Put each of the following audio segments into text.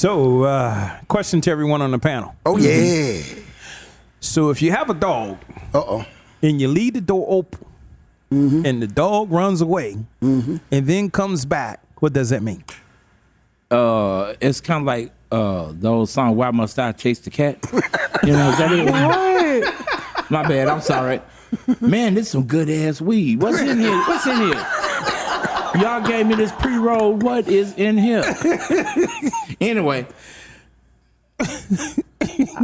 So, question to everyone on the panel. Oh, yeah. So, if you have a dog and you leave the door open and the dog runs away and then comes back, what does that mean? It's kind of like the old song, Why Must I Chase the Cat? You know, is that it? What? My bad, I'm sorry. Man, this is some good ass weed. What's in here? What's in here? Y'all gave me this pre-roll. What is in here? Anyway.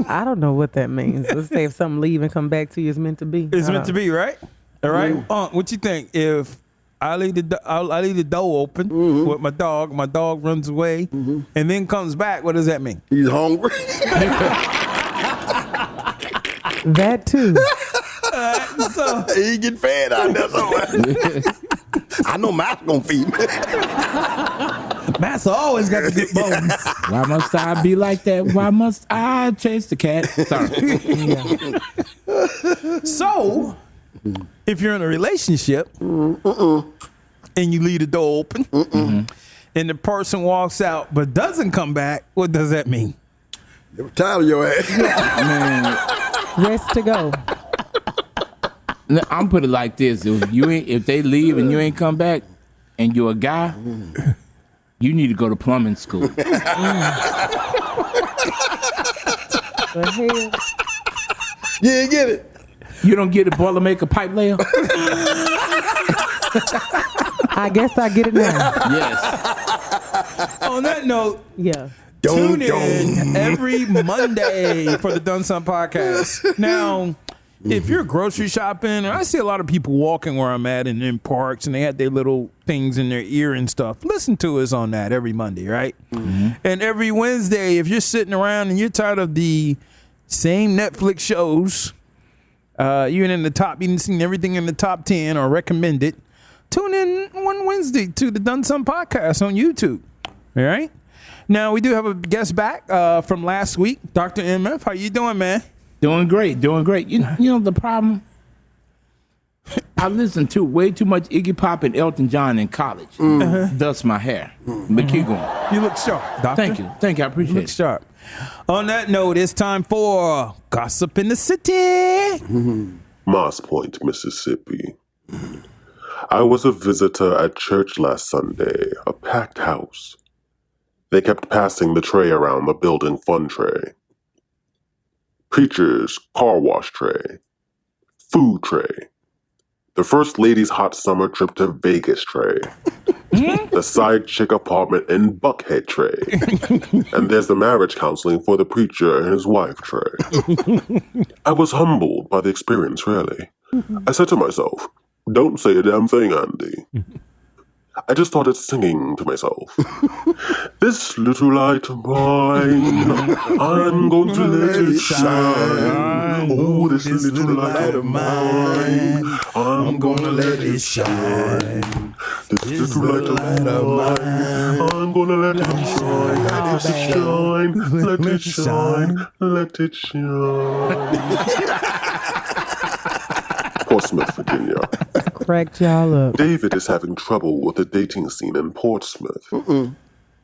I don't know what that means. Let's say if something leave and come back to you, it's meant to be. It's meant to be, right? All right. What you think? If I leave the door open with my dog runs away and then comes back, what does that mean? He's hungry. That too. So He get fed out there somewhere. I know Matt's gonna feed me. Matt's always got to get bones. Why must I be like that? Why must I chase the cat? Sorry. So, if you're in a relationship and you leave the door open and the person walks out but doesn't come back, what does that mean? You're tired of your ass. Man, Rest to go. I'm put it like this: if they leave and you ain't come back, and you're a guy, you need to go to plumbing school. The hell? You didn't get it. You don't get a Boilermaker pipe layer? I guess I get it now. Yes. On that note, Yeah. tune in every Monday for the Doneson podcast. Now, if you're grocery shopping, and I see a lot of people walking where I'm at and in parks, and they had their little things in their ear and stuff, listen to us on that every Monday, right? And every Wednesday, if you're sitting around and you're tired of the same Netflix shows, you've seen everything in the top 10 or recommended, tune in one Wednesday to the Doneson podcast on YouTube, all right? Now, we do have a guest back from last week, Dr. MF. How you doing, man? Doing great. You know the problem? I listened to way too much Iggy Pop and Elton John in college. Thus my hair. But keep going. You look sharp, doctor. Thank you. I appreciate You look it. sharp. On that note, it's time for Gossip in the City. Moss Point, Mississippi. I was a visitor at church last Sunday, a packed house. They kept passing the tray around the building fun tray. Preacher's car wash tray. Food tray. The First Lady's hot summer trip to Vegas tray. The side chick apartment in Buckhead tray. And there's the marriage counseling for the preacher and his wife tray. I was humbled by the experience, really. I said to myself, don't say a damn thing, Andy. I just started singing to myself. This little light of mine, I'm going to let it shine. Oh, this little light of mine, I'm gonna let it shine. This little light of mine, I'm gonna let it shine. Let it shine, let it shine, let it shine. Portsmouth, Virginia. Cracked y'all up. David is having trouble with the dating scene in Portsmouth.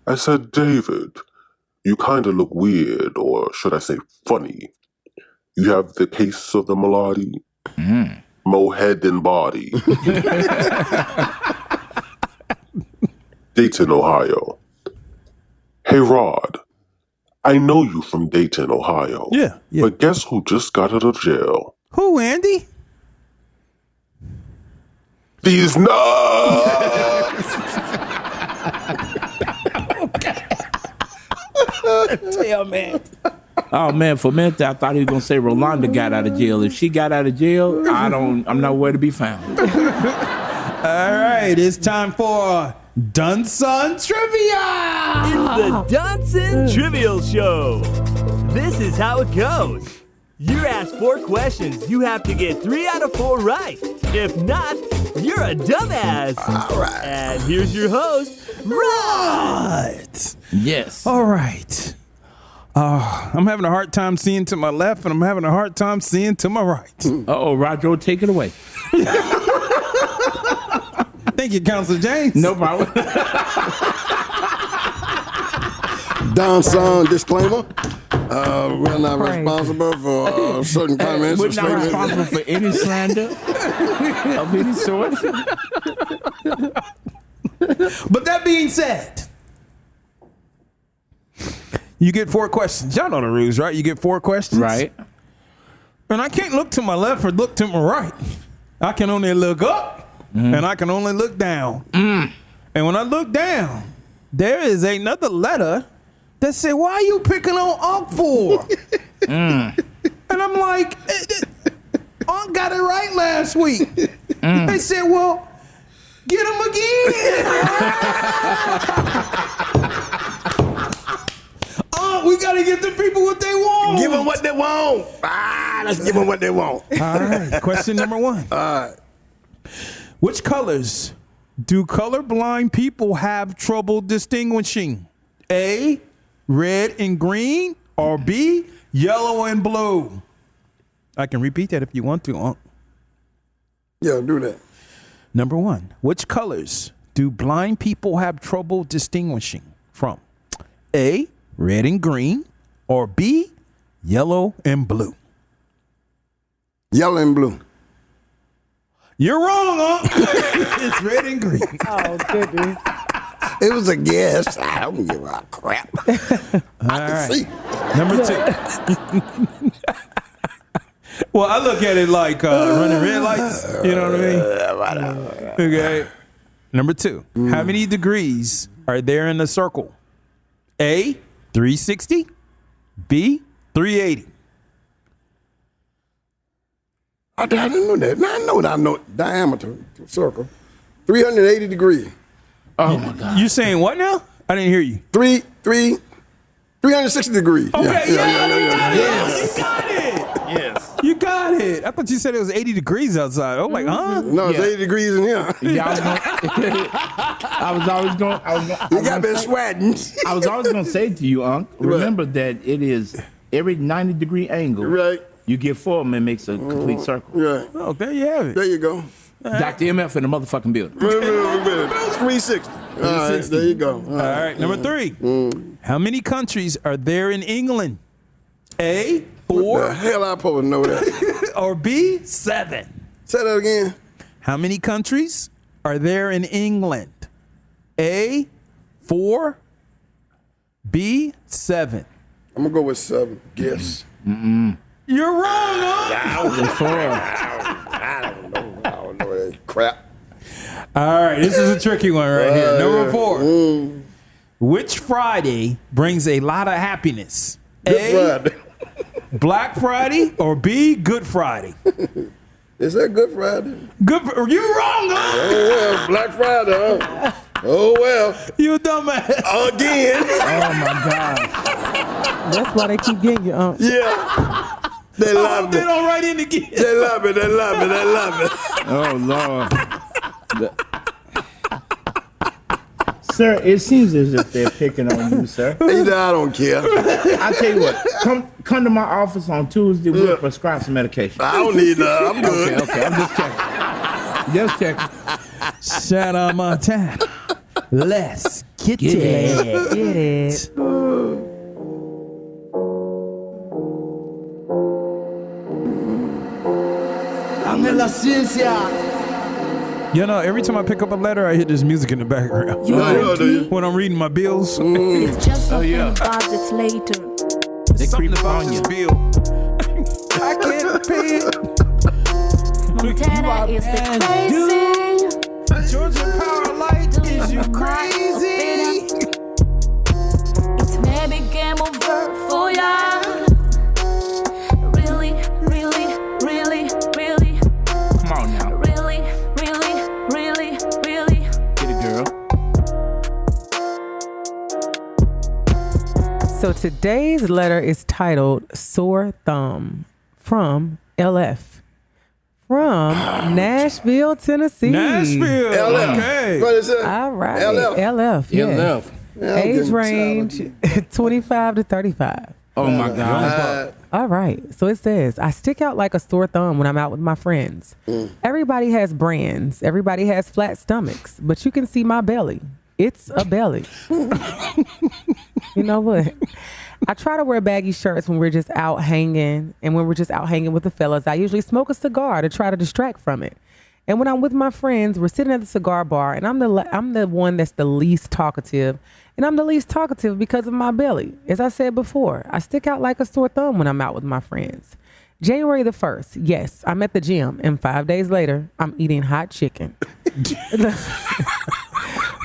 I said, David, you kind of look weird, or should I say funny. You have the case of the Malady. More head than body. Dayton, Ohio. Hey, Rod. I know you from Dayton, Ohio. Yeah. But guess who just got out of jail? Who, Andy? These nuts! Tell man. Oh man, for a minute I thought he was gonna say Rolanda got out of jail. If she got out of jail, I'm nowhere to be found. All right, it's time for Doneson Trivia. It's the Doneson Trivial Show. This is how it goes. You're asked 4 questions. You have to get 3 out of 4 right. If not, you're a dumbass. All right. And here's your host, Rod. Yes. All right. I'm having a hard time seeing to my left, and I'm having a hard time seeing to my right. Uh-oh, Roger, take it away. Thank you, Counselor James. No problem. Doneson disclaimer. We're not Right. responsible for certain comments. We're or not statements. responsible for any slander of any sort. But that being said, you get 4 questions. Y'all know the rules, right? You get 4 questions. Right. And I can't look to my left or look to my right. I can only look up and I can only look down. And when I look down, there is another letter that said, why are you picking on Unc for? And I'm like, Unc got it right last week. They said, well, get him again. We got to get the people what they want. Give them what they want. Let's give them what they want. All right. Question number 1. All right. Which colors do colorblind people have trouble distinguishing? A, red and green, or B, yellow and blue? I can repeat that if you want to. Yeah, do that. Number 1. Which colors do blind people have trouble distinguishing from? A, red and green, or B, yellow and blue? Yellow and blue. You're wrong, huh? It's red and green. Oh, goodness. It was a guess. I don't give a crap. I can see. Number 2. Well, I look at it like running red lights. You know what I mean? Okay. Number 2. How many degrees are there in a circle? A, 360. B, 380. I didn't know that. Now I know diameter circle. 380 degrees. Oh my God. You saying what now? I didn't hear you. 360 degrees. Okay, yeah. Yes. You got it. Yes. You got it. I thought you said it was 80 degrees outside. I'm like, huh? No, it's Yeah. 80 degrees in here. Yeah, I was going. You got me sweating. I was always going to say to you, Unc, remember that it is every 90-degree angle. Right. You get 4 and it makes a complete circle. Right. Oh, there you have it. There you go. Dr. MF in the motherfucking building. 360. All right, there you go. All right, number 3. How many countries are there in England? A, The 4, hell I supposed to know that? or B, 7? Say that again. How many countries are there in England? A, 4, B, 7. I'm going to go with 7. Guess. You're wrong, huh? I don't know that crap. All right, this is a tricky one right here. Number 4. Which Friday brings a lot of happiness? Good A, Friday. Black Friday, or B, Good Friday? Is that Good Friday? You wrong, huh? Oh, well, Black Friday, huh? Oh, well. You a dumbass. Again. Oh my God. That's why they keep getting you. Yeah. They love They me. don't write in again. They love me. They love me. They love me. Oh Lord. Sir, it seems as if they're picking on you, sir. Either I don't care. I tell you what, come to my office on Tuesday. We'll prescribe some medication. I don't need none. I'm good. Okay, I'm just checking. Shout out my time. Let's get it. Get it. You know, every time I pick up a letter, I hear this music in the background. When I'm reading my bills. It's just something yeah. about this later. They Something creep about on this you. bill. I can't pay it. Montana is the crazy. Georgia Power Light, is you crazy? It's maybe game over for ya. Really, really, really, really, Come on now, really, really, really, really. get it, girl. So today's letter is titled Sore Thumb from LF. From Nashville, Tennessee. Nashville. LF. Okay. What is it? All right. LF. LF, yes. LF. Yeah, I'm Age getting range tired 25 to 35. Oh my of God. it. All right. So it says, I stick out like a sore thumb when I'm out with my friends. Everybody has brands. Everybody has flat stomachs, but you can see my belly. It's a belly. You know what? I try to wear baggy shirts when we're just out hanging, and when we're just out hanging with the fellas, I usually smoke a cigar to try to distract from it. And when I'm with my friends, we're sitting at the cigar bar, and I'm the one that's the least talkative, and I'm the least talkative because of my belly. As I said before, I stick out like a sore thumb when I'm out with my friends. January the 1st, yes, I'm at the gym, and 5 days later, I'm eating hot chicken.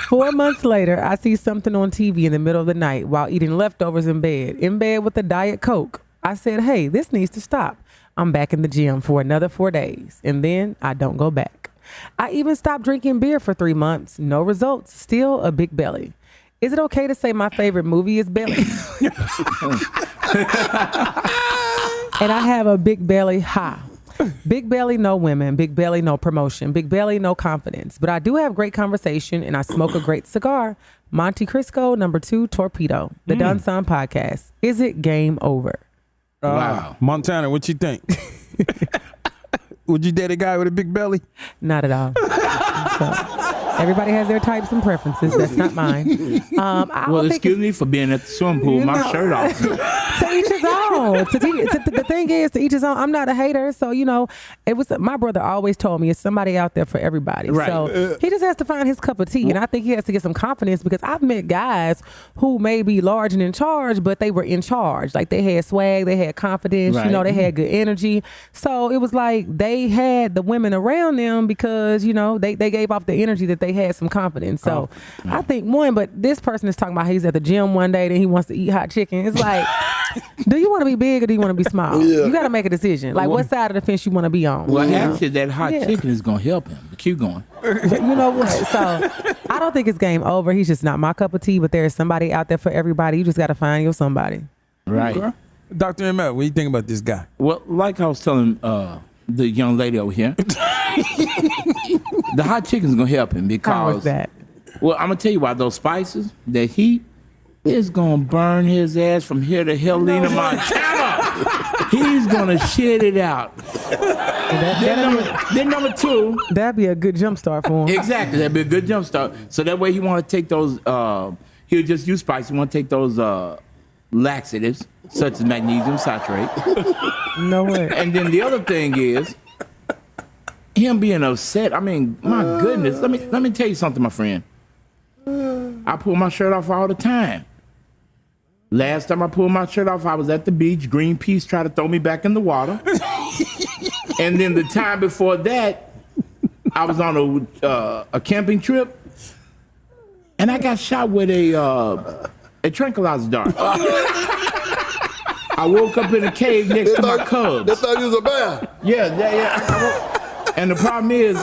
4 months later, I see something on TV in the middle of the night while eating leftovers in bed with a Diet Coke. I said, hey, this needs to stop. I'm back in the gym for another 4 days, and then I don't go back. I even stopped drinking beer for 3 months. No results. Still a big belly. Is it okay to say my favorite movie is Belly? And I have a big belly. Ha. Big belly, no women. Big belly, no promotion. Big belly, no confidence. But I do have great conversation, and I smoke a great cigar. Monte Cristo, #2, Torpedo. The Doneson podcast. Is it game over? Wow. Montana, what you think? Would you date a guy with a big belly? Not at all. So, everybody has their types and preferences. That's not mine. Well, excuse me for being at the swimming pool, my shirt off. To each his own. The thing is, to each his own. I'm not a hater, so it was my brother always told me it's somebody out there for everybody. Right. So he just has to find his cup of tea, and I think he has to get some confidence because I've met guys who may be large and in charge, but they were in charge. Like they had swag, they had confidence, Right. they had good energy. So it was like they had the women around them because they gave off the energy that they had some confidence. So I think but this person is talking about he's at the gym one day, then he wants to eat hot chicken. It's like, do you want to be big or do you want to be small? Yeah. You got to make a decision. Like, what side of the fence you want to be on? Well, actually, that hot chicken is going to help him. But keep going. You know what? So I don't think it's game over. He's just not my cup of tea, but there's somebody out there for everybody. You just got to find your somebody. Right. Okay. Dr. M.L., what do you think about this guy? Well, like I was telling the young lady over here, the hot chicken's going to help him because... How is that? Well, I'm going to tell you why. Those spices, that heat, is going to burn his ass from here to Helena, Montana. He's going to shit it out. Then number two. That'd be a good jump start for him. Exactly. That'd be a good jump start. So that way he want to take those, he'll just use spice. He want to take those laxatives, such as magnesium citrate. No way. And then the other thing is, him being upset. I mean, my goodness. Let me tell you something, my friend. I pull my shirt off all the time. Last time I pulled my shirt off, I was at the beach. Greenpeace tried to throw me back in the water. And then the time before that, I was on a camping trip, and I got shot with a tranquilizer dart. I woke up in a cave next to my cubs. They thought you was a bear. Yeah. And the problem is,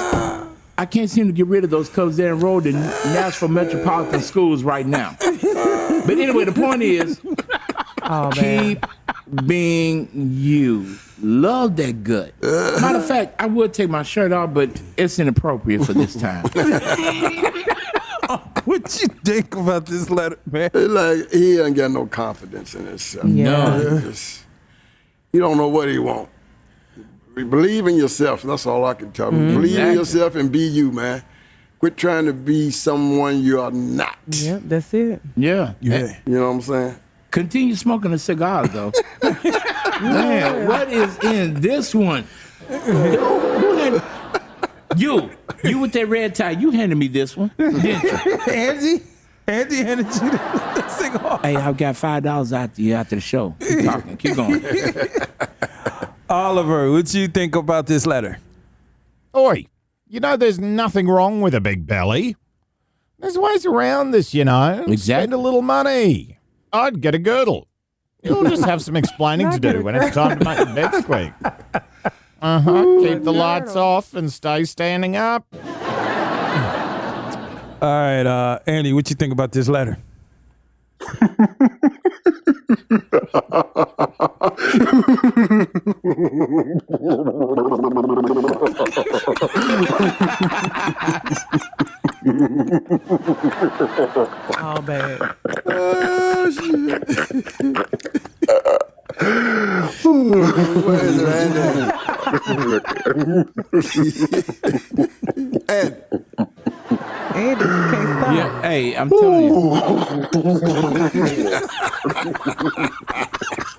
I can't seem to get rid of those cubs there enrolled in Nashville Metropolitan Schools right now. But anyway, the point is, keep being you. Love that gut. Matter of fact, I would take my shirt off, but it's inappropriate for this time. What you think about this letter, man? It's like he ain't got no confidence in himself. No. He don't know what he want. Believe in yourself. That's all I can tell you. Believe in yourself and be you, man. Quit trying to be someone you are not. Yep, that's it. Yeah. You know what I'm saying? Continue smoking a cigar, though. Man, what is in this one? You with that red tie, you handed me this one, didn't you? Angie handed you the cigar. Hey, I've got $5 after the show. Keep talking. Keep going. Oliver, what you think about this letter? Oi, there's nothing wrong with a big belly. There's ways around this, Exactly. Spend a little money. I'd get a girdle. You'll just have some explaining to do when it's time to make the bed squeak. Keep the lights off and stay standing up. All right, Andy, what you think about this letter? All bad. Oh, shit. Where is it, Andy? Andy. can't stop. Yeah, hey, I'm telling you.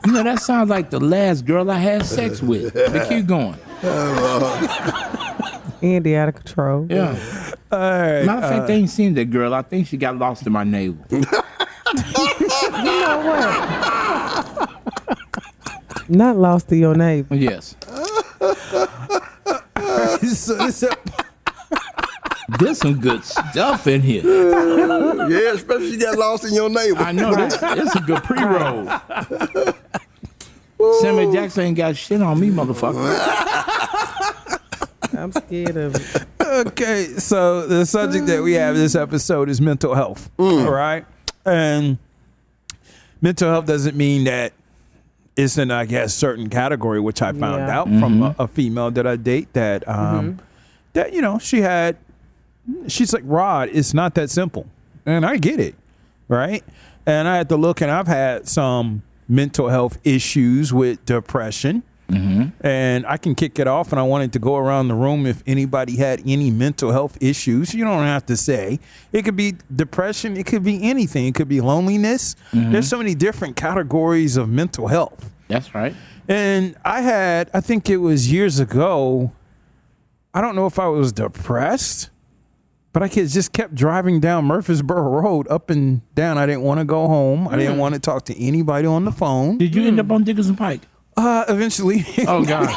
You know, that sounds like the last girl I had sex with. But keep going. Andy out of control. Yeah. All right. Matter of fact, they ain't seen that girl. I think she got lost in my navel. You know what? Not lost to your neighbor. Yes. So, There's some good stuff in here. Yeah, especially you got lost in your neighbor. I know. This a good pre-roll. Samuel Jackson ain't got shit on me, motherfucker. I'm scared of it. okay, so the subject that we have this episode is mental health. All right, and mental health doesn't mean that it's in, I guess, certain category, which I found out from a female that I date that that she's like, Rod, it's not that simple, and I get it, right? And I had to look, and I've had some mental health issues with depression. And I can kick it off, and I wanted to go around the room if anybody had any mental health issues. You don't have to say. It could be depression. It could be anything. It could be loneliness. There's so many different categories of mental health. That's right. And I think it was years ago, I don't know if I was depressed, but I just kept driving down Murfreesboro Road up and down. I didn't want to go home. I didn't want to talk to anybody on the phone. Did you end up on Dickinson Pike? Eventually. Oh, God.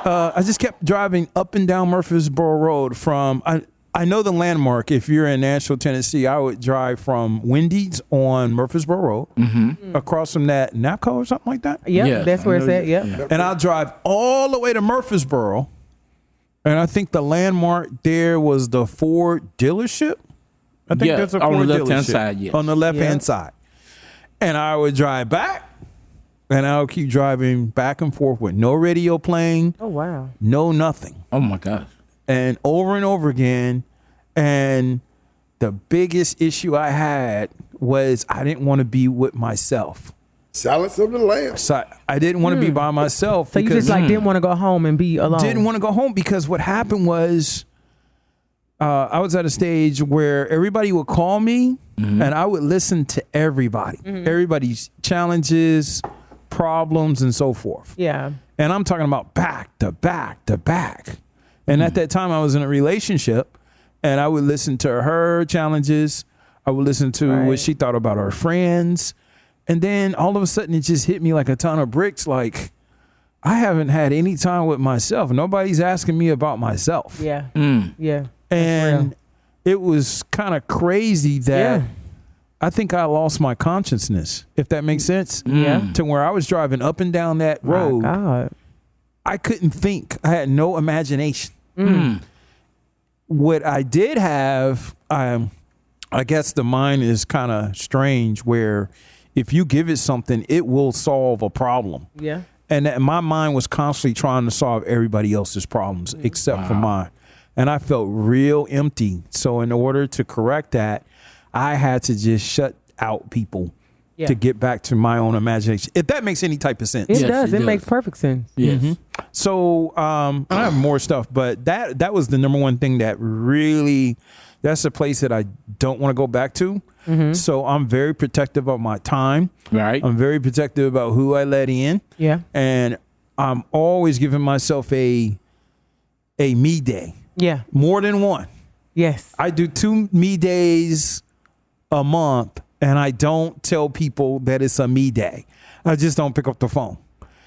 I just kept driving up and down Murfreesboro Road from, I know the landmark. If you're in Nashville, Tennessee, I would drive from Wendy's on Murfreesboro Road across from that NAPCO or something like that. Yep, Yes, that's where it's at. Yep. And I'll drive all the way to Murfreesboro. And I think the landmark there was the Ford dealership. I think there's a Ford on the left-hand dealership side, yes. on the left-hand side. And I would drive back. And I'll keep driving back and forth with no radio playing. Oh, wow. No nothing. Oh, my gosh. And over again. And the biggest issue I had was I didn't want to be with myself. Silence of the Lambs. So I didn't want to be by myself. So you just like didn't want to go home and be alone. Didn't want to go home because what happened was I was at a stage where everybody would call me and I would listen to everybody. Everybody's challenges, problems, and so forth. Yeah. And I'm talking about back to back to back. And at that time I was in a relationship and I would listen to her challenges. I would listen to what she thought about her friends. And then all of a sudden it just hit me like a ton of bricks. Like, I haven't had any time with myself. Nobody's asking me about myself. Yeah. Yeah. And it was kind of crazy that I think I lost my consciousness, if that makes sense. Yeah. To where I was driving up and down that road. My God. I couldn't think. I had no imagination. What I did have, I guess the mind is kind of strange where if you give it something, it will solve a problem. Yeah. And my mind was constantly trying to solve everybody else's problems except for mine. And I felt real empty. So in order to correct that, I had to just shut out people to get back to my own imagination. If that makes any type of sense. It does. It makes perfect sense. Yes. So I have more stuff, but that was the number one thing that really, that's a place that I don't want to go back to. So I'm very protective of my time. Right. I'm very protective about who I let in. Yeah. And I'm always giving myself a me day. Yeah. More than one. Yes. I do 2 me days a month, and I don't tell people that it's a me day. I just don't pick up the phone.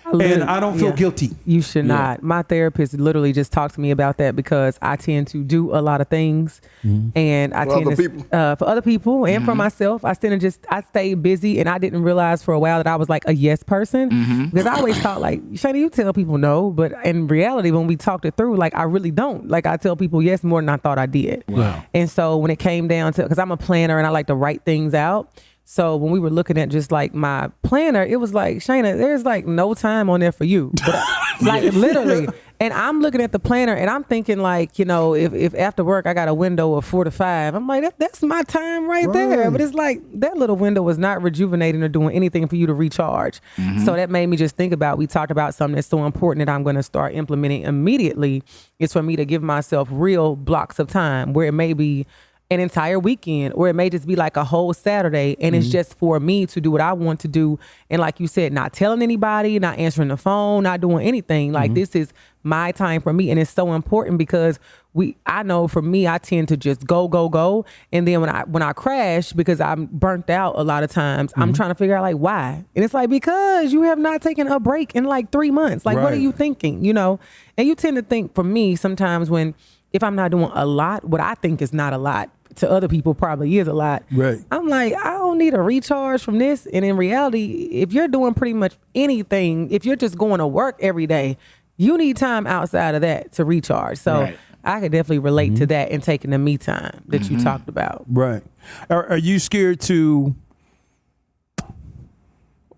And I don't feel guilty. You should not. My therapist literally just talked to me about that because I tend to do a lot of things, and I tend to for other people and for myself. I stay busy, and I didn't realize for a while that I was like a yes person because I always thought like, Shani, you tell people no, but in reality, when we talked it through, like I really don't. Like I tell people yes more than I thought I did. Wow. And so when it came down to, because I'm a planner and I like to write things out. So when we were looking at just like my planner, it was like, Shayna, there's like no time on there for you. But like literally. And I'm looking at the planner and I'm thinking like, if after work I got a window of 4 to 5, I'm like, that's my time right there. But it's like that little window is not rejuvenating or doing anything for you to recharge. So that made me just think about, we talked about something that's so important that I'm going to start implementing immediately is for me to give myself real blocks of time where it may be an entire weekend, or it may just be like a whole Saturday, and it's just for me to do what I want to do. And like you said, not telling anybody, not answering the phone, not doing anything. Like this is my time for me, and it's so important because I know for me, I tend to just go, and then when I crash, because I'm burnt out a lot of times, I'm trying to figure out like why, and it's like because you have not taken a break in like 3 months. Like what are you thinking? You know, and you tend to think for me sometimes if I'm not doing a lot, what I think is not a lot to other people probably is a lot. Right. I'm like, I don't need a recharge from this. And in reality, if you're doing pretty much anything, if you're just going to work every day, you need time outside of that to recharge. So I could definitely relate to that and taking the me time that you talked about. Right. Are you scared to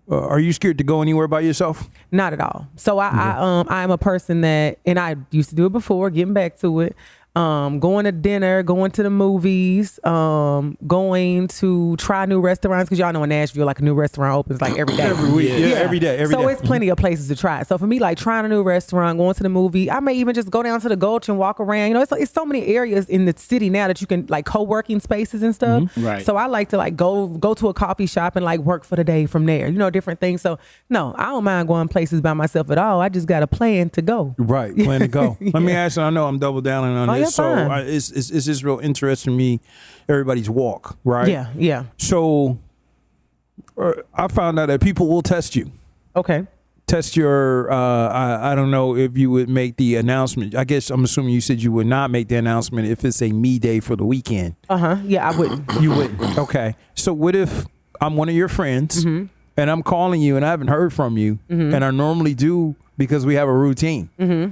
go anywhere by yourself? Not at all. So I'm a person that, and I used to do it before, getting back to it. Going to dinner, going to the movies, going to try new restaurants, because y'all know in Nashville, like a new restaurant opens like every day. Every week. Yeah, every day. So it's plenty of places to try. So for me, like trying a new restaurant, going to the movie, I may even just go down to the Gulch and walk around. You know, it's so many areas in the city now that you can like co-working spaces and stuff. Right. So I like to like go to a coffee shop and like work for the day from there. You know, different things. So no, I don't mind going places by myself at all. I just got a plan to go. Right, plan to go. Let me ask you, I know I'm double downing on this. So fine. it's just real interesting to me, everybody's walk, right? Yeah. So I found out that people will test you. Okay. Test your, I don't know if you would make the announcement. I guess I'm assuming you said you would not make the announcement if it's a me day for the weekend. Yeah, I wouldn't. You wouldn't. Okay. So what if I'm one of your friends and I'm calling you and I haven't heard from you, and I normally do because we have a routine,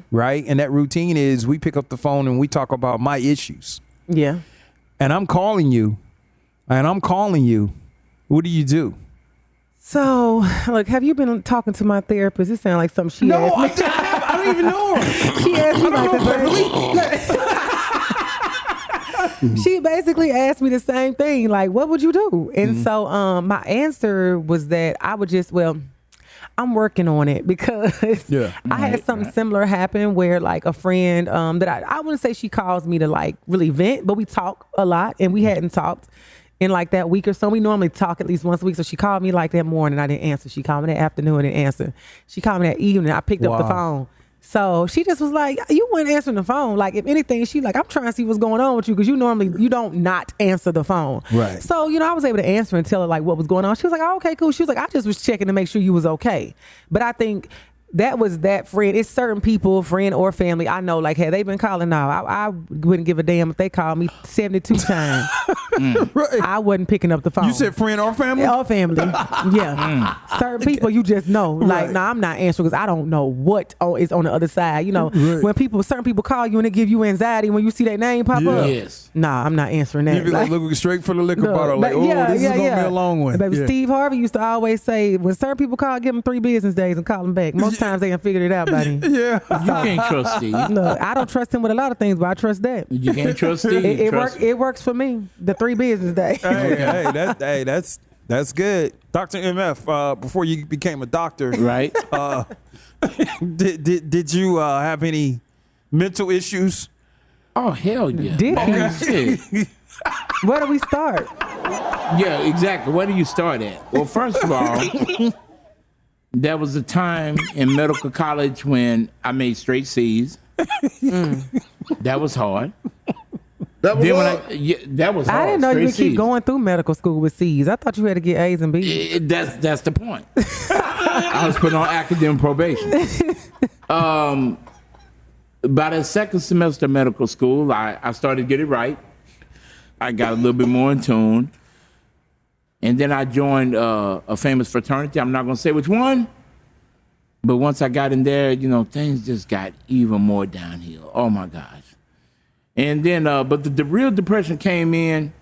right? And that routine is we pick up the phone and we talk about my issues. Yeah. And I'm calling you. What do you do? So, look, have you been talking to my therapist? It sounds like something she asked me. I don't even know her. She asked me like the same. She basically asked me the same thing, like, what would you do? And so my answer was that I would just, I'm working on it because I had something similar happen where like a friend that I wouldn't say she calls me to like really vent, but we talk a lot and we hadn't talked in like that week or so. We normally talk at least once a week. So she called me like that morning. I didn't answer. She called me that afternoon. I didn't answer. She called me that evening. I picked up the phone. So she just was like, you weren't answering the phone. Like, if anything, she like, I'm trying to see what's going on with you because you don't not answer the phone. Right. So, I was able to answer and tell her like what was going on. She was like, oh, okay, cool. She was like, I just was checking to make sure you was okay. But I think that was that friend. It's certain people, friend or family, I know, like, had they been calling now, I wouldn't give a damn if they called me 72 times. Right. I wasn't picking up the phone. You said friend or family? Or family. Yeah. Certain people you just know. Like, I'm not answering because I don't know what is on the other side. When certain people call you and they give you anxiety when you see their name pop up. Yes. Nah, I'm not answering that. You be like looking straight for the liquor bottle. Like, this is going to be a long one. Baby, Steve Harvey used to always say, when certain people call, give them 3 business days and call them back. Most times they done figured it out by then. Yeah. You can't trust Steve. Look, I don't trust him with a lot of things, but I trust that. You can't trust Steve. It works for me. The 3 business days. That's good. Dr. MF, before you became a doctor, Right. Did you have any mental issues? Oh, hell yeah. Did he? Shit. Where do we start? Yeah, exactly. Where do you start at? Well, first of all, there was a time in medical college when I made straight C's. That was hard. That was That was hard. I didn't know you could Straight keep C's. going through medical school with C's. I thought you had to get A's and B's. That's the point. I was put on academic probation. By the second semester of medical school, I started to get it right. I got a little bit more in tune. And then I joined a famous fraternity. I'm not going to say which one. But once I got in there, things just got even more downhill. Oh, my gosh. And then, but the real depression came in.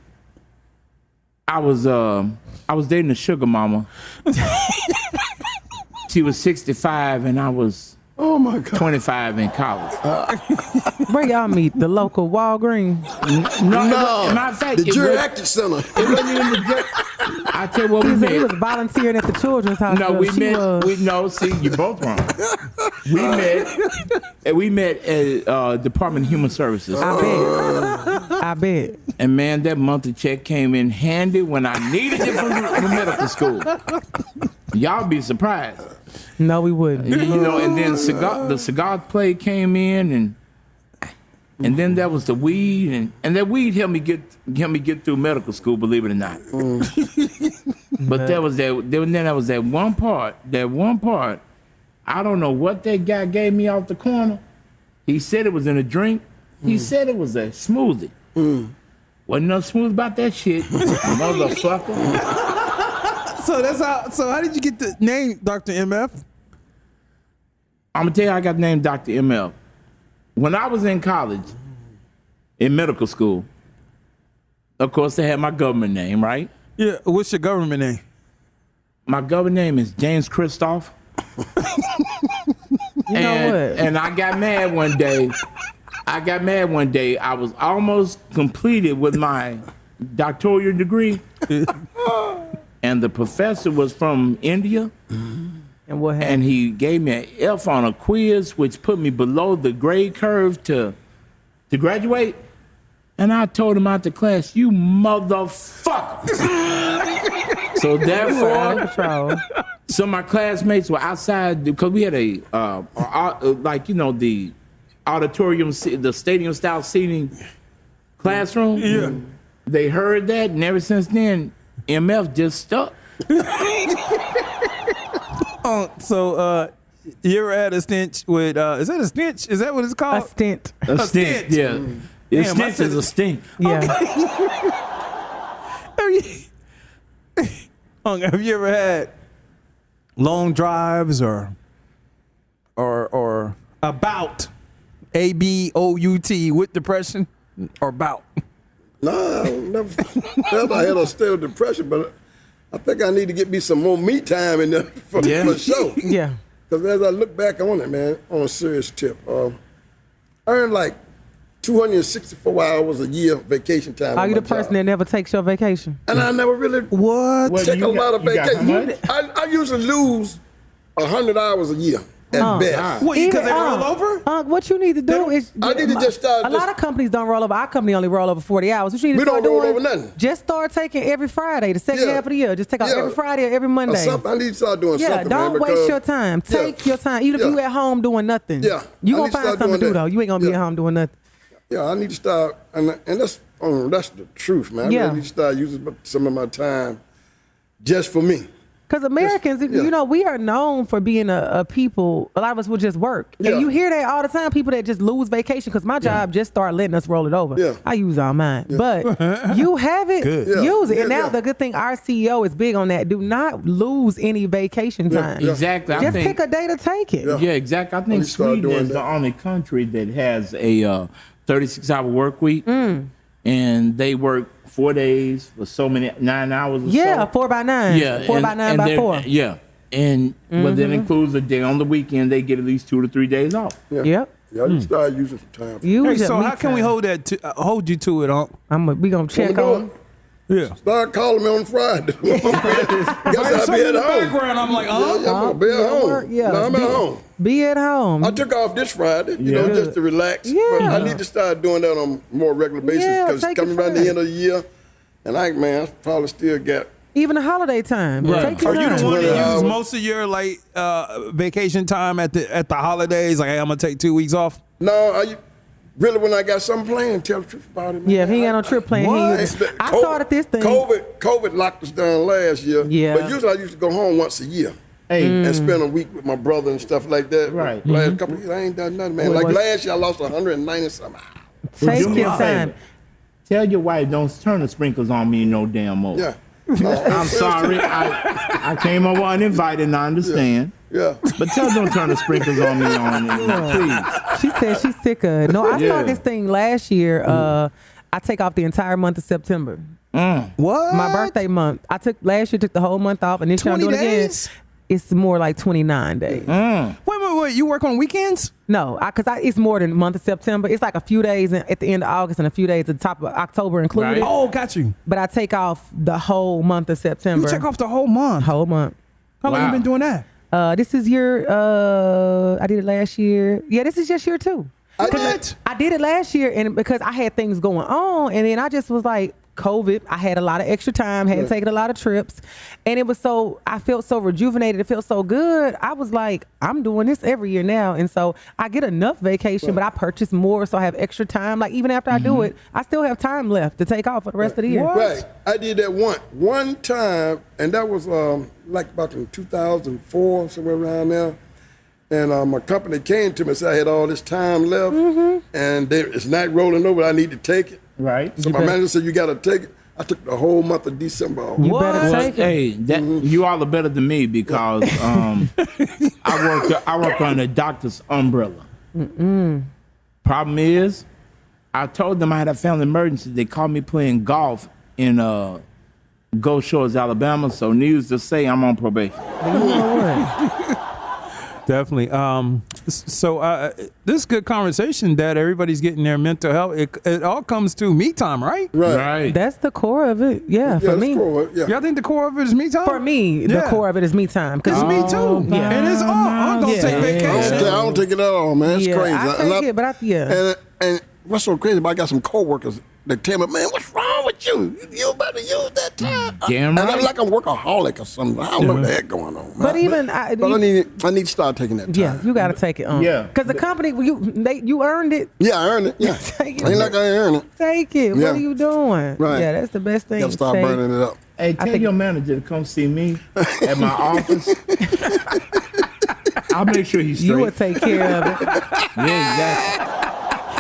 I was dating a sugar mama. She was 65 and I was 25 in college. Where y'all meet? The local Walgreens? No. Matter of fact, the geriatric center. It wasn't even the I tell you what we He met. was volunteering at the children's hospital. No, we She met. was. See, you're both wrong. We met at Department of Human Services. I bet. I bet. And man, that monthly check came in handy when I needed it for medical school. Y'all be surprised. No, we wouldn't. You know, and then the cigar play came in, and then there was the weed, and that weed helped me get through medical school, believe it or not. But there was that one part. I don't know what that guy gave me off the corner. He said it was in a drink. He said it was a smoothie. Wasn't nothing smooth about that shit, motherfucker. So how did you get the name Dr. MF? I'm gonna tell you how I got the name Dr. MF. When I was in college, in medical school, of course they had my government name, right? Yeah. What's your government name? My government name is James Christoph. You know what? And I got mad one day. I was almost completed with my doctoral degree. And the professor was from India. And what happened? And he gave me an F on a quiz, which put me below the grade curve to graduate. And I told him out the class, "You motherfucker." So therefore, some of my classmates were outside because we had the auditorium, the stadium style seating classroom. Yeah. They heard that, and ever since then, MF just stuck. So you ever had a stench with? Is that a stench? Is that what it's called? A stint. A stint, yeah. A stint is a stink. Yeah. Have you ever had long drives or about ABOUT with depression or bout? No, I never had a state of depression, but I think I need to get me some more me time in there for sure. Yeah. Because as I look back on it, man, on a serious tip, I earned like 264 hours a year vacation time. Are you the person that never takes your vacation? And I never really take a lot of vacation. I usually lose 100 hours a year at best. What, because they roll over? What you need to do is... I need to just start... A lot of companies don't roll over. Our company only roll over 40 hours. What you need to start don't roll doing, over nothing. just start taking every Friday, the second half of the year. Just take out every Friday or every Monday. I need to start doing something, man. Don't waste your time. Take your time. Even if you at home doing nothing. Yeah. You going to find something to do, though. You ain't going to be at home doing nothing. Yeah, I need to start, and that's the truth, man. I really need to start using some of my time just for me. Because Americans, you know, we are known for being a people, a lot of us will just work. Yeah. And you hear that all the time, people that just lose vacation, because my job just started letting us roll it over. Yeah. I use all mine. Yeah. But you have it, use it. And now the good thing, our CEO is big on that. Do not lose any vacation time. Exactly. Just pick a day to take it. Yeah, exactly. I think Sweden is the only country that has a 36-hour work week. And they work 4 days for so many 9 hours or so. 4 by 9. Yeah, 4 by 9 by 4. Yeah, and but that includes a day on the weekend. They get at least 2 to 3 days off. Yeah. Yep. Yeah, I need to start using some time. So how can we hold you to it, we gonna check on. Yeah. Start calling me on Friday. Guess I'll be at home. Background, I'm like, I'm be at home. Yeah. No, I'm at home. Be at home. I took off this Friday, you know, just to relax. But I need to start doing that on a more regular basis because it's coming around the end of the year. And I probably still got. Even the holiday time. Right. Take your Are you time. the one that use most of your vacation time at the holidays? Like, hey, I'm gonna take 2 weeks off. No, really, when I got something planned, tell the truth about it, man. Yeah, he ain't got no trip planned. I started this thing. COVID locked us down last year. Yeah. But usually I used to go home once a year. And spend a week with my brother and stuff like that. Right. Last couple of years, I ain't done nothing, man. Like last year, I lost 190 something. Take your time. Tell your wife, don't turn the sprinklers on me no damn more. Yeah. I'm sorry. I came over uninvited, and I understand. Yeah. But tell her don't turn the sprinklers on me please. She said she's sick of it. No, I started this thing last year. I take off the entire month of September. What? My birthday month. Last year took the whole month off, and this year I'm doing it again. It's more like 29 days. Wait. You work on weekends? No, because it's more than the month of September. It's like a few days at the end of August and a few days at the top of October included. Right. Oh, got you. But I take off the whole month of September. You take off the whole month? Whole month. How long you been doing that? This is I did it last year. Yeah, this is just year 2. I did it last year, and because I had things going on, and then I just was like, COVID, I had a lot of extra time, hadn't taken a lot of trips, and it was I felt so rejuvenated, it felt so good. I was like, I'm doing this every year now, and so I get enough vacation, but I purchase more, so I have extra time. Like even after I do it, I still have time left to take off for the rest of the year. Right. I did that one time, and that was like about in 2004, somewhere around there. And my company came to me and said I had all this time left, and it's not rolling over. I need to take it. Right. So my manager said, you got to take it. I took the whole month of December off. You better take it. Hey, you all are better than me because I work on a doctor's umbrella. Problem is, I told them I had a family emergency. They called me playing golf in Gulf Shores, Alabama. So needless to say, I'm on probation. Definitely. So this is good conversation that everybody's getting their mental health. It all comes to me time, right? Right. That's the core of it. Yeah, for that's me. cool. Yeah. Y'all think the core of it is me time? For me, the core of it is me time. It's me too. Yeah. And it's all. I'm going to take vacation. I don't take it at all, man. It's crazy. I take it, but And what's so crazy about I got some coworkers that tell me, man, what's wrong with you? You better use that time. Damn And I'm right. like a workaholic or something. I don't know what the heck going on, man. But even I need to start taking that time. yeah, you got to take it on. Yeah. Because the company, you earned it. Yeah, I earned it. Yeah. Take it. Ain't like I earned it. Take it. Yeah. What are you doing? Right. Yeah, that's the best thing. Got to start Take- burning it up. Hey, tell your manager to come see me at my office. I'll make sure he's straight. You will take care of it. Yeah, exactly.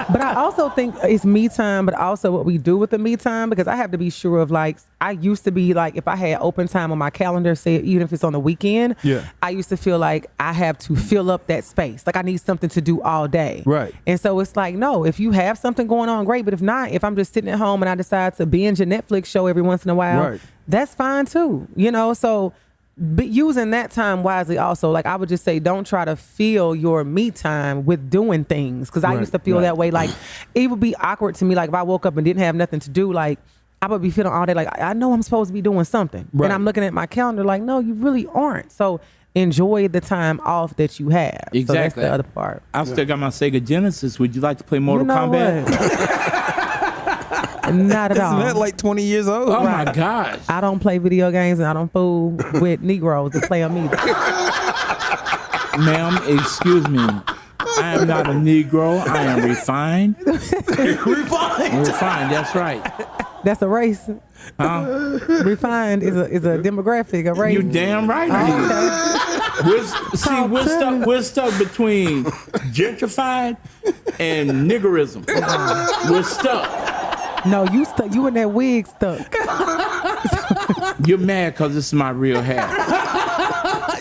But I also think it's me time, but also what we do with the me time, because I have to be sure of, like, I used to be like, if I had open time on my calendar, say even if it's on the weekend, I used to feel like I have to fill up that space. Like I need something to do all day. Right. And so it's like, no, if you have something going on, great. But if not, if I'm just sitting at home and I decide to binge a Netflix show every once in a while, that's fine too. You know, so but using that time wisely also, like I would just say, don't try to fill your me time with doing things. Because I used to feel that way. Like it would be awkward to me. Like if I woke up and didn't have nothing to do, like I would be feeling all day like I know I'm supposed to be doing something. And I'm looking at my calendar like, no, you really aren't. So enjoy the time off that you have. Exactly. So that's the other part. I still got my Sega Genesis. Would you like to play Mortal Kombat? Not at all. Isn't that like 20 years old? Oh my gosh. I don't play video games and I don't fool with Negroes to play them either. Ma'am, excuse me. I am not a Negro. I am refined. Refined, that's right. That's a race. Huh? Refined is a demographic, a race. You damn right. We're stuck between gentrified and niggerism. We're stuck. No, you stuck. You in that wig stuck. You're mad because this is my real hair.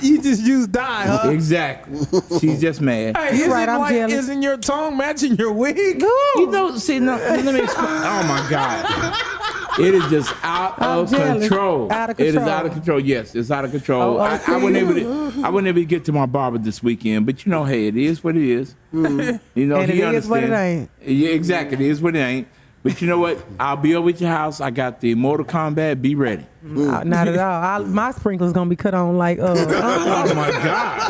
You just use dye, huh? Exactly. She's just mad. Hey, is right, it I'm like, jealous. isn't your tongue matching your wig? You know, see, no, let me explain. Oh my God. It is just out of jealous. control. Out of It is control. out of control. Yes, it's out of control. Oh, I okay. wasn't able to get to my barber this weekend, but you know, hey, it is what it is. You know, And he it is what it understands. ain't. Yeah, exactly. It is what it ain't. But you know what? I'll be over at your house. I got the Mortal Kombat. Be ready. Not at all. My sprinklers gonna be cut on like Oh my God.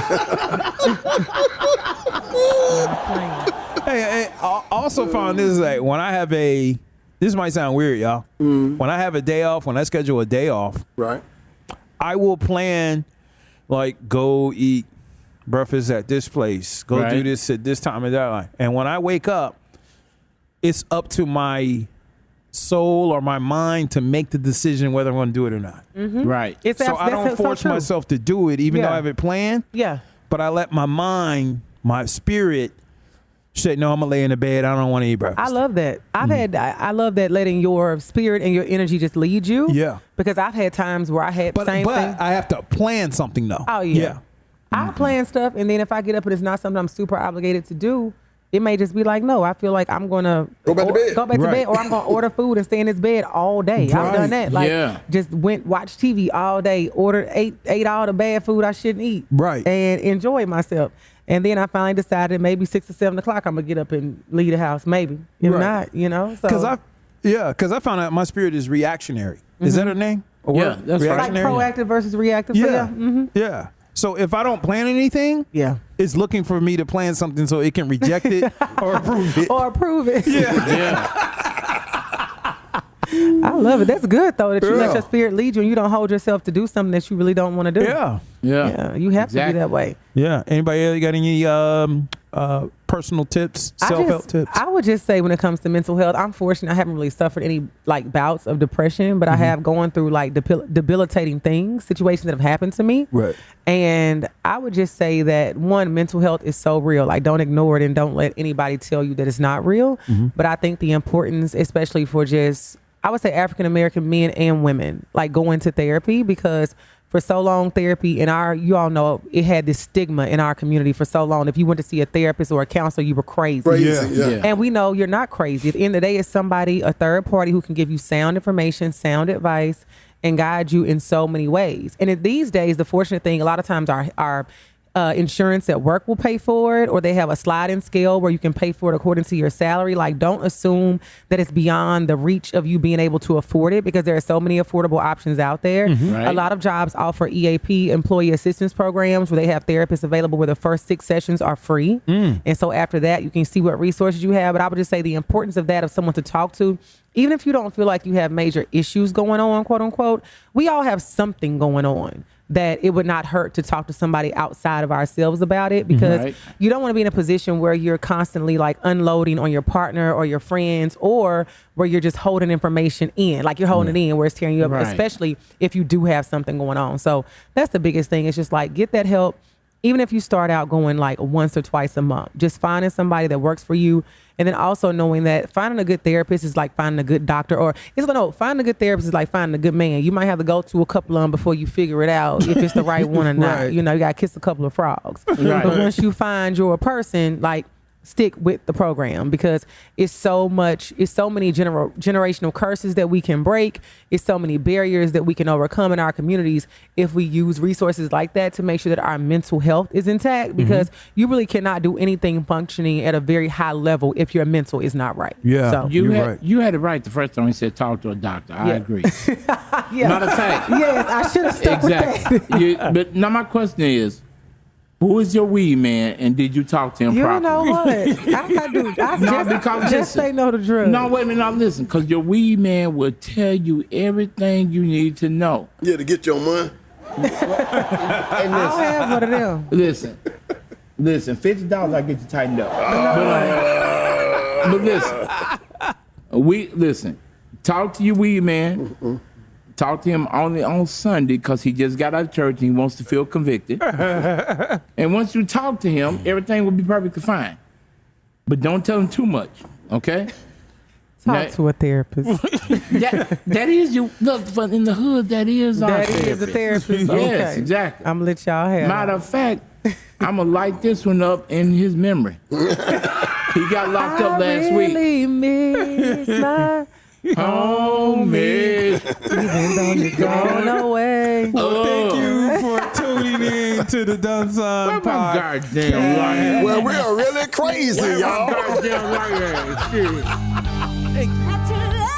Hey, I also found this like when I have this might sound weird, y'all. When I have a day off, when I schedule a day off, Right. I will plan like go eat breakfast at this place, go do Right. this at this time and that line. And when I wake up, it's up to my soul or my mind to make the decision whether I'm going to do it or not. Right. It's So I don't force true. myself to do it, even though I have it planned. Yeah. But I let my mind, my spirit, say, no, I'm gonna lay in the bed. I don't want to eat breakfast. I love that. I love that, letting your spirit and your energy just lead you. Yeah. Because I've had times where I had but same thing. I have to plan something though. Oh yeah. I plan stuff, and then if I get up and it's not something I'm super obligated to do, it may just be like, no, I feel like I'm gonna Go back to bed. Go back to Right. bed, or I'm gonna order food and stay in this bed all day. I've done that. Like, Yeah. just watch TV all day, ordered ate all the bad food I shouldn't eat, Right. and enjoy myself. And then I finally decided maybe 6 or 7 o'clock I'm gonna get up and leave the house. Maybe if Right. not, you know. So Because I found out my spirit is reactionary. Is that her name? A Yeah, word? that's right. like Reactionary? proactive versus reactive. So Yeah. Yeah. So if I don't plan anything, yeah. is looking for me to plan something so it can reject it or approve it. Or approve it. Yeah. I love it. That's good though that you let Yeah. your spirit lead you and you don't hold yourself to do something that you really don't want to do. Yeah. Yeah, you have to be that way. Yeah. Anybody else got any personal tips, self-help tips? I would just say when it comes to mental health, I'm fortunate I haven't really suffered any like bouts of depression, but I have gone through like debilitating things, situations that have happened to me. Right. And I would just say that one, mental health is so real. Like don't ignore it and don't let anybody tell you that it's not real. But I think the importance, especially for just, I would say African American men and women, like going to therapy, because for so long therapy in you all know it had this stigma in our community for so long. If you went to see a therapist or a counselor, you were crazy. Crazy, And we know you're not crazy. At the end of the day, it's somebody, a third party who can give you sound information, sound advice, and guide you in so many ways. And these days, the fortunate thing, a lot of times our insurance at work will pay for it, or they have a sliding scale where you can pay for it according to your salary. Like, don't assume that it's beyond the reach of you being able to afford it, because there are so many affordable options out there. Right. A lot of jobs offer EAP, employee assistance programs, where they have therapists available where the first 6 sessions are free. And so after that, you can see what resources you have. But I would just say the importance of that, of someone to talk to, even if you don't feel like you have major issues going on, quote unquote, we all have something going on that it would not hurt to talk to somebody outside of ourselves about it, because you don't want to be in a position where you're constantly like unloading on your partner or your friends, or where you're just holding information in, like you're holding it in where it's tearing you up, especially if you do have something going on. So that's the biggest thing. It's just like, get that help. Even if you start out going like once or twice a month, just finding somebody that works for you. And then also knowing that finding a good therapist is like finding a good doctor, or finding a good therapist is like finding a good man. You might have to go to a couple of them before you figure it out if it's the right one or not. You know, you got to kiss a couple of frogs. But once you find your person, like, stick with the program, because it's so many generational curses that we can break. It's so many barriers that we can overcome in our communities if we use resources like that to make sure that our mental health is intact, because you really cannot do anything functioning at a very high level if your mental is not right. Yeah. So, You had it right the first time he said talk to a doctor. I agree. Matter of fact. Yes, I should have stuck with that. But now my question is, who is your weed man, and did you talk to him You properly? know what? I just say no to drugs. No, wait a minute. Now listen, because your weed man will tell you everything you need to know. Yeah, to get your money. Hey, I don't have one of them. listen, $50, I get you tightened up. But listen, talk to your weed man. Talk to him only on Sunday, because he just got out of church and he wants to feel convicted. And once you talk to him, everything will be perfectly fine. But don't tell him too much, okay? Talk to a therapist. That is you. Look, in the hood, that is our That therapist. is a therapist. Yes, Okay. exactly. I'm gonna let y'all have Matter it. of fact, I'm going to light this one up in his memory. He got locked up last week. I really miss my Homie. even though you're going away. Thank you for tuning in to the Doneson Where my Pod. goddamn lion? Well, we are really crazy, y'all. Goddamn lion. Shit. Not to love.